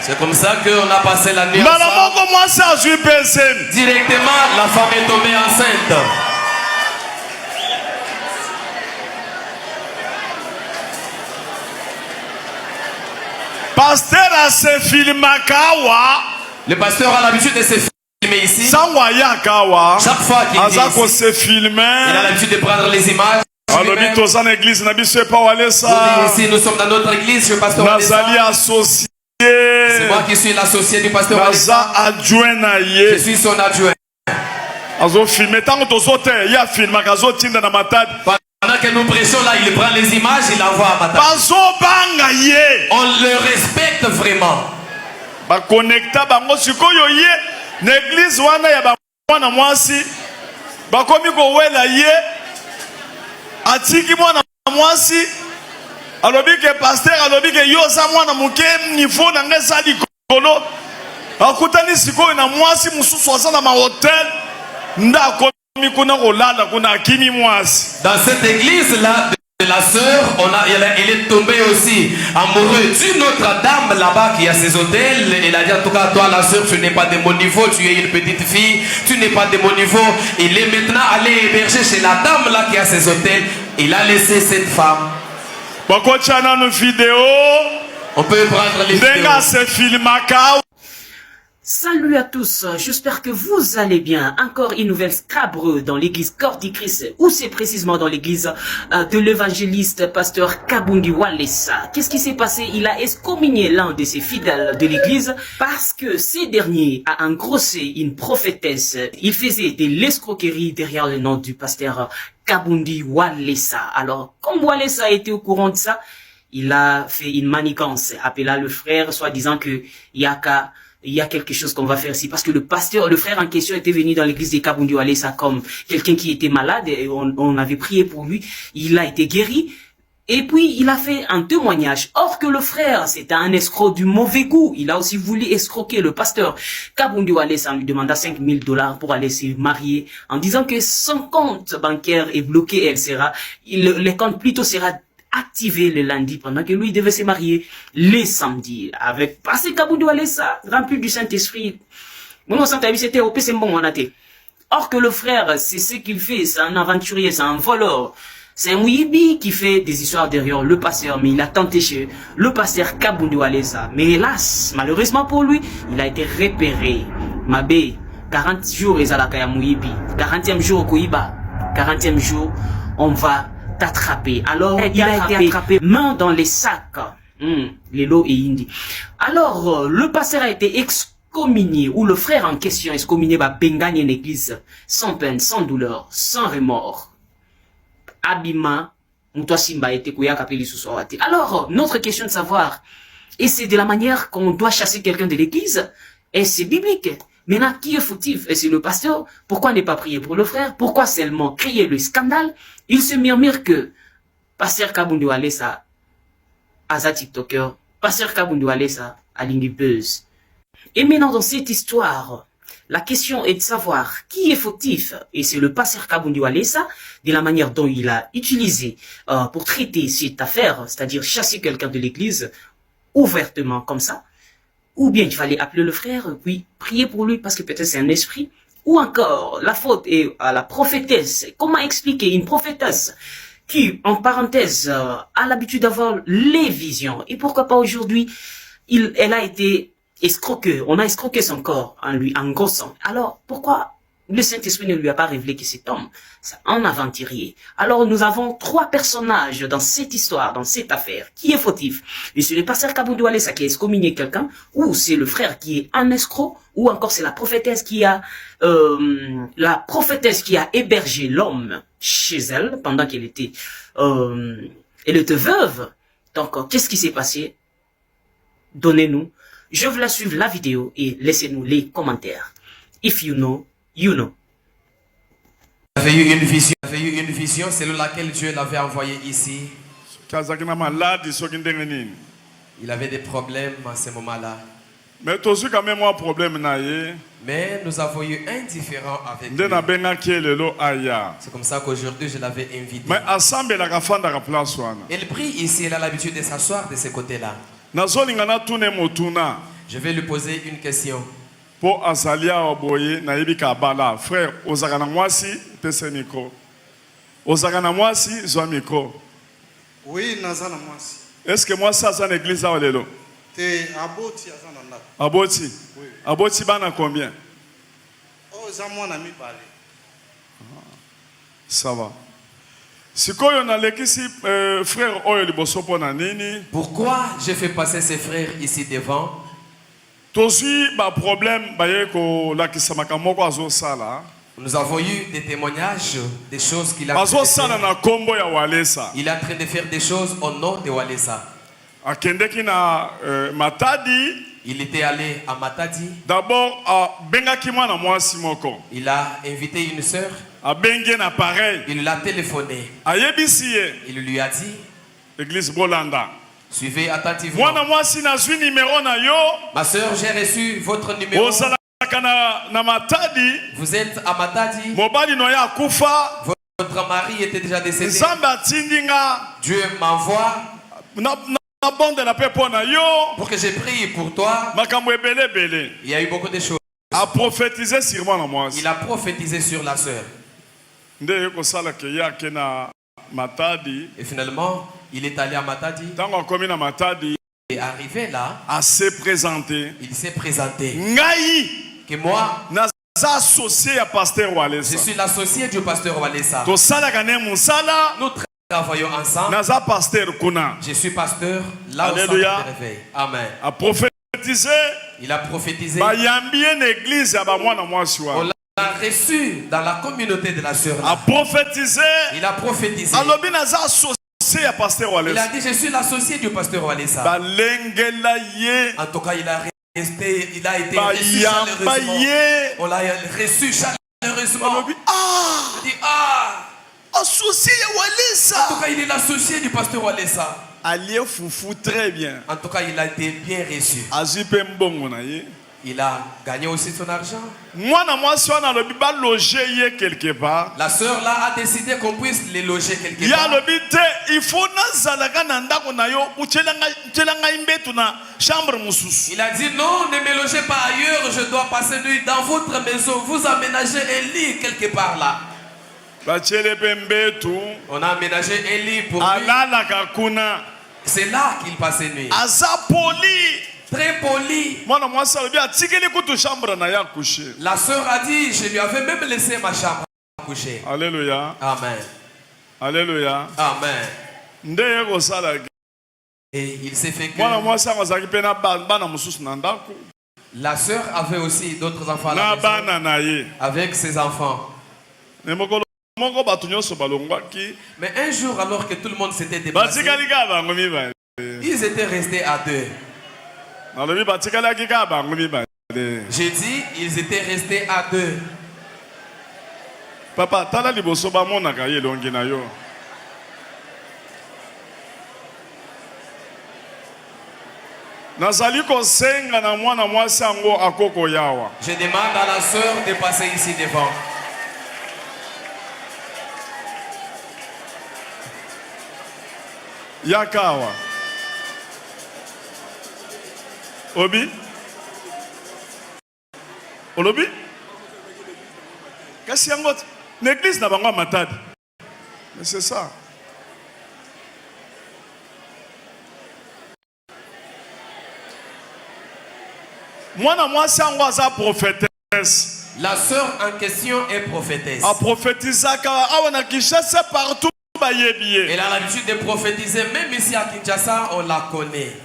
C'est comme ça qu'on a passé la nuit ensemble. Directement, la femme est tombée enceinte. Pasteur a se filmé kawa. Le pasteur a l'habitude de se filmer ici. Chaque fois qu'il vient ici, il a l'habitude de prendre les images. Ici, nous sommes dans notre église, le pasteur associé. C'est moi qui suis l'associé du pasteur Walesa. Je suis son adjoint. Pendant que nous prêchons là, il prend les images, il envoie à Matadi. On le respecte vraiment. L'église wana ya bana mwasi bakomi kowela ye atiki mwana mwasi alobi ke pasteur alobi ke yo za mwana muke niveau na ngeza likolo akutani sikoyo na mwasi mususu aza na ma hotel ndako mi kuna kolala kuna akimi mwasi. Dans cette église là de la sœur, elle est tombée aussi amoureuse d'une autre dame là-bas qui a ses hôtels. Elle a dit en tout cas, toi la sœur, tu n'es pas de mon niveau, tu es une petite fille, tu n'es pas de mon niveau. Il est maintenant allé héberger chez la dame là qui a ses hôtels. Il a laissé cette femme. On peut prendre les vidéos. Salut à tous, j'espère que vous allez bien. Encore une nouvelle scabre dans l'église Corps du Christ, ou c'est précisément dans l'église de l'évangéliste pasteur Kabundi Walesa. Qu'est-ce qui s'est passé? Il a excommunié l'un de ses fidèles de l'église parce que ce dernier a engrossé une prophétesse. Il faisait de l'escroquerie derrière le nom du pasteur Kabundi Walesa. Alors, comme Walesa était au courant de ça, il a fait une manigance, appelant le frère, soit disant que il y a quelque chose qu'on va faire ici. Parce que le frère en question était venu dans l'église de Kabundi Walesa comme quelqu'un qui était malade et on avait prié pour lui. Il a été guéri. Et puis, il a fait un témoignage. Or que le frère, c'était un escroc du mauvais goût. Il a aussi voulu escroquer le pasteur. Kabundi Walesa lui demanda $5,000 pour aller se marier en disant que son compte bancaire est bloqué et le compte plutôt sera activé le lundi pendant que lui devait se marier le samedi avec pasteur Kabundi Walesa rempli du Saint-Esprit. Mon Saint-Esprit c'était au PC bon on a été. Or que le frère, c'est ce qu'il fait, c'est un aventurier, c'est un voleur. C'est un Wibi qui fait des histoires derrière le pasteur, mais il a tenté chez le pasteur Kabundi Walesa. Mais hélas, malheureusement pour lui, il a été repéré. Mabé, 40 jours et Zalakaya Mouibi. 40e jour Koiba. 40e jour, on va t'attraper. Alors, il a été attrapé main dans les sacs. Lelo et Indi. Alors, le pasteur a été excommunié, ou le frère en question excommunié, va bengagne une église sans peine, sans douleur, sans remords. Abima, alors, notre question de savoir, et c'est de la manière qu'on doit chasser quelqu'un de l'église, et c'est biblique. Maintenant, qui est fautif? Et c'est le pasteur. Pourquoi ne pas prier pour le frère? Pourquoi seulement créer le scandale? Il se murmure que pasteur Kabundi Walesa, Aza TikToker, pasteur Kabundi Walesa, Alingi Buzz. Et maintenant, dans cette histoire, la question est de savoir qui est fautif. Et c'est le pasteur Kabundi Walesa, de la manière dont il a utilisé pour traiter cette affaire, c'est-à-dire chasser quelqu'un de l'église, ouvertement comme ça. Ou bien il fallait appeler le frère, puis prier pour lui parce que peut-être c'est un esprit. Ou encore, la faute est à la prophétesse. Comment expliquer une prophétesse qui, en parenthèse, a l'habitude d'avoir les visions. Et pourquoi pas aujourd'hui, elle a été escroquée. On a escroqué son corps en lui engrossant. Alors, pourquoi le Saint-Esprit ne lui a pas révélé que cet homme, c'est un aventurier? Alors, nous avons trois personnages dans cette histoire, dans cette affaire. Qui est fautif? Et c'est le pasteur Kabundi Walesa qui a excommunié quelqu'un, ou c'est le frère qui est un escroc, ou encore c'est la prophétesse qui a hébergé l'homme chez elle pendant qu'elle était veuve. Donc, qu'est-ce qui s'est passé? Donnez-nous. Je vous laisse suivre la vidéo et laissez-nous les commentaires. If you know, you know. Il avait eu une vision, c'est laquelle Dieu l'avait envoyé ici. Il Il avait des problèmes à ce moment-là. Mais tu as quand même un problème. Mais nous avons eu un différend avec lui. C'est comme ça qu'aujourd'hui je l'avais invité. Mais ensemble, la gafanda la place. Il prie ici, il a l'habitude de s'asseoir de ce côté-là. Je vais lui poser une question. Pour Azalia Oboye, Naibika Bala, frère, Ozagana Mwasi, Tese micro. Ozagana Mwasi, Zoa micro. Oui, Nazana Mwasi. Est-ce que moi ça, c'est l'église à Olelo? Te Aboti Azana. Aboti? Oui. Aboti Bana combien? Oh, Zamwana mi parle. Ça va. Si on a l'église, frère Oyo Liboso Pona Nini. Pourquoi je fais passer ces frères ici devant? Nous avons eu des témoignages, des choses qu'il a fait. Il est en train de faire des choses au nom de Walesa. Il était allé à Matadi. D'abord, il a invité une sœur. Il l'a téléphoné. Il lui a dit, Église Bolanda, suivez attentivement. Ma sœur, j'ai reçu votre numéro. Vous êtes à Matadi. Votre mari était déjà décédé. Dieu m'envoie pour que je prie pour toi. Il y a eu beaucoup de choses. Il a prophétisé sur la sœur. Et finalement, il est allé à Matadi. Et arrivé là, il s'est présenté. Que moi, associé à pasteur Walesa. Je suis l'associé du pasteur Walesa. Nous travaillons ensemble. Je suis pasteur là au centre de réveil. Amen. Il a prophétisé. On l'a reçu dans la communauté de la sœur. Il a prophétisé. Il a dit, je suis l'associé du pasteur Walesa. En tout cas, il a été reçu chaleureusement. On l'a reçu chaleureusement. Il dit, associé à Walesa. En tout cas, il est l'associé du pasteur Walesa. Allié Foufou très bien. En tout cas, il a été bien reçu. Il a gagné aussi son argent. Quelque part. La sœur là a décidé qu'on puisse les loger quelque part. Il a dit non, ne me logez pas ailleurs, je dois passer nuit dans votre maison. Vous aménagez un lit quelque part là. On a aménagé un lit pour lui. C'est là qu'il passait nuit. Très poli. La sœur a dit, je lui avais même laissé ma chambre à coucher. Alléluia. Amen. Alléluia. Amen. Et il s'est fait que la sœur avait aussi d'autres enfants à la maison, avec ses enfants. Mais un jour, alors que tout le monde s'était déplacé, ils étaient restés à deux. J'ai dit, ils étaient restés à deux. Papa, tala liboso ba monaka ye longi na yo. Nazali kosenga na mwana mwasi ango akoko yawa. Je demande à la sœur de passer ici devant. Yakawa. Obi? Olobi? Kasi yango l'église na bango Matadi. Mais c'est ça. Mwana mwasi yango aza prophétesse. La sœur en question est prophétesse. A prophétisaka awa na Kinshasa partout ba yebiye. Elle a l'habitude de prophétiser même ici à Kinshasa, on la connaît.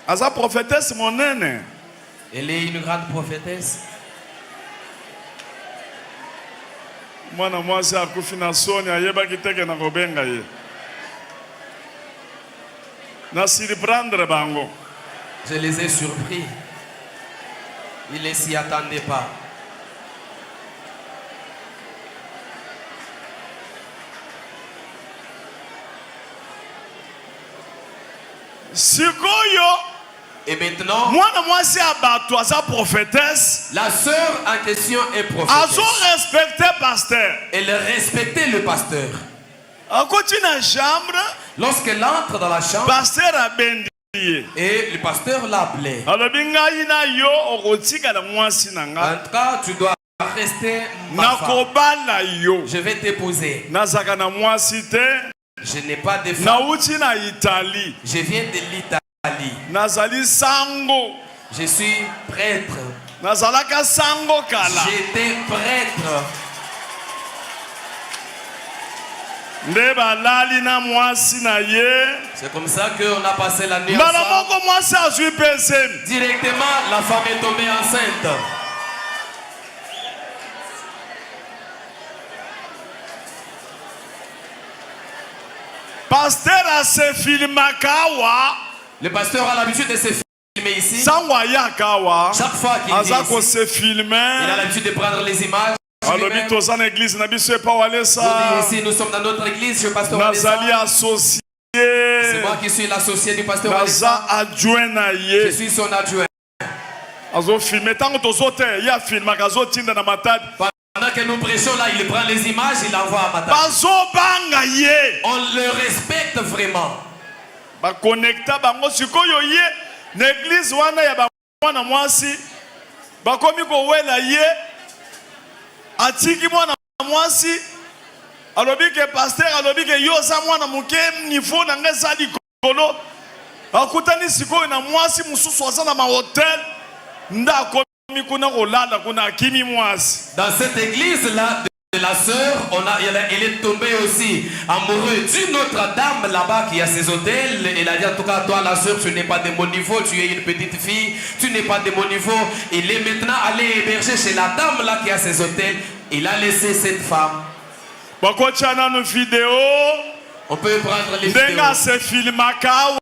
Aza prophétesse mon nene. Elle est une grande prophétesse. Mwana mwasi akufi na soni ayebaki teke na kobenga ye. Na surprendre bango. Je les ai surpris. Ils ne s'y attendaient pas. Sikoyo Et maintenant, mwana mwasi ya bato aza prophétesse, la sœur en question est azo prophétesse. respecte pasteur. Elle respectait le pasteur. Akoti na chambre, Lorsqu'elle entre dans la chambre, pasteur abendi ye. et le pasteur l'a appelé. Alobi ngai na yo okotikala mwasi na nga. En tout cas, tu dois rester ma femme. Nakobala yo. Je vais t'épouser. Nazaka na mwasi te. Je n'ai pas de femme. Nauti na Italie. Je viens de l'Italie. Nazali sango. Je suis prêtre. Nazalaka sango kala. J'étais prêtre. Nde balali na mwasi na ye. C'est comme ça qu'on a passé la nuit Mbala ensemble. moko mwasi azwi pesem. Directement, la femme est tombée enceinte. Pasteur ase filmakawa. Le pasteur a l'habitude de se filmer ici. Sango ayakawa. Chaque fois qu'il Aza vient ko ici, se il a filmer. l'habitude de prendre les images. Alobi Lui-même. toza na église na biso epa walesa. Ici, nous sommes dans notre église. Je suis pasteur Nazali Walesa. associé. C'est moi qui suis l'associé du pasteur Naza Walesa. adjoint na Je ye. suis son adjoint. Azo filmer tango tozo te ya filmaka azo tinda na matadi. Pendant que nous prêchons là, il prend les images, il envoie à ma table. Bazo banga ye. On le respecte vraiment. Ba connecta bango sikoyo ye na église wana ya ba mwana mwasi. Bakomi ko wela ye. Atiki mwana mwasi. Alobi ke pasteur alobi ke yo za mwana muke niveau na ngeza likolo. Akutani sikoyo na mwasi mususu aza na ma hotel. Nda komi kuna kolala kuna akimi mwasi. Dans cette église-là, de la sœur, elle est tombée aussi amoureuse d'une autre dame là-bas qui a ses hôtels. Elle a dit en tout cas, toi la sœur, tu n'es pas de mon niveau, tu es une petite fille, tu n'es pas de mon niveau. Il est maintenant allé héberger chez la dame là qui a ses hôtels. Il a laissé cette femme. Bakocha na no vidéo. On peut prendre les Ndenga vidéos. se filmaka